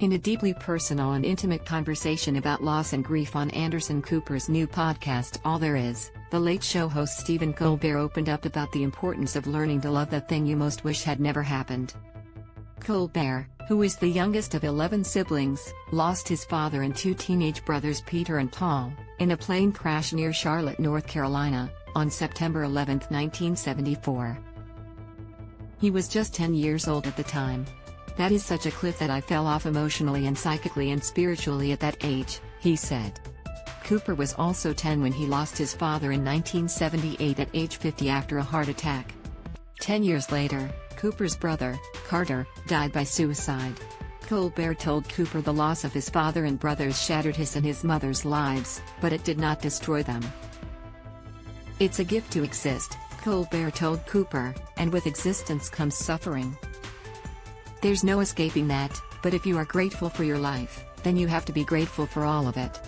In a deeply personal and intimate conversation about loss and grief on Anderson Cooper's new podcast All There Is, The Late Show host Stephen Colbert opened up about the importance of learning to love the thing you most wish had never happened. Colbert, who is the youngest of 11 siblings, lost his father and two teenage brothers Peter and Paul, in a plane crash near Charlotte, North Carolina, on September 11, 1974. He was just 10 years old at the time. "That is such a cliff that I fell off emotionally and psychically and spiritually at that age," he said. Cooper was also 10 when he lost his father in 1978 at age 50 after a heart attack. 10 years later, Cooper's brother, Carter, died by suicide. Colbert told Cooper the loss of his father and brothers shattered his and his mother's lives, but it did not destroy them. "It's a gift to exist," Colbert told Cooper, "and with existence comes suffering. There's no escaping that, but if you are grateful for your life, then you have to be grateful for all of it."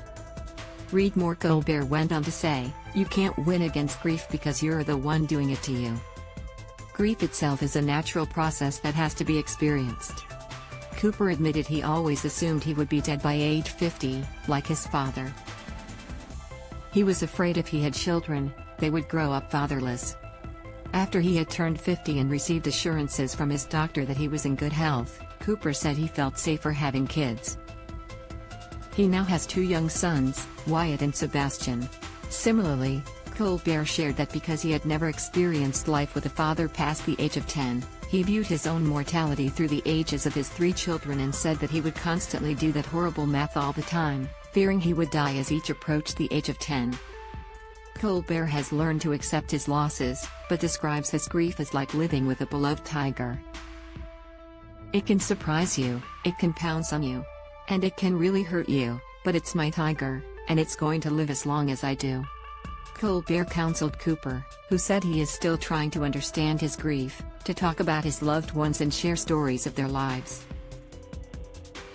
Read more. Colbert went on to say, "You can't win against grief because you're the one doing it to you. Grief itself is a natural process that has to be experienced." Cooper admitted he always assumed he would be dead by age 50, like his father. He was afraid if he had children, they would grow up fatherless. After he had turned 50 and received assurances from his doctor that he was in good health, Cooper said he felt safer having kids. He now has two young sons, Wyatt and Sebastian. Similarly, Colbert shared that because he had never experienced life with a father past the age of 10, he viewed his own mortality through the ages of his three children and said that he would constantly do that horrible math all the time, fearing he would die as each approached the age of 10. Colbert has learned to accept his losses, but describes his grief as like living with a beloved tiger. "It can surprise you, it can pounce on you. And it can really hurt you, but it's my tiger, and it's going to live as long as I do." Colbert counseled Cooper, who said he is still trying to understand his grief, to talk about his loved ones and share stories of their lives.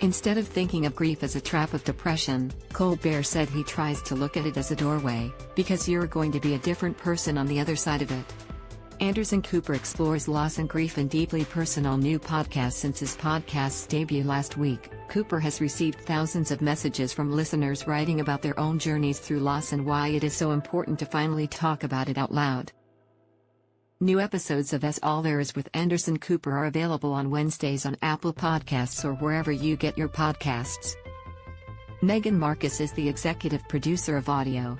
Instead of thinking of grief as a trap of depression, Colbert said he tries to look at it as a doorway, because you're going to be a different person on the other side of it. Anderson Cooper explores loss and grief in deeply personal new podcasts. Since his podcast's debut last week, Cooper has received thousands of messages from listeners writing about their own journeys through loss and why it is so important to finally talk about it out loud. New episodes of All There Is with Anderson Cooper are available on Wednesdays on Apple Podcasts or wherever you get your podcasts. Megan Marcus is the executive producer of audio.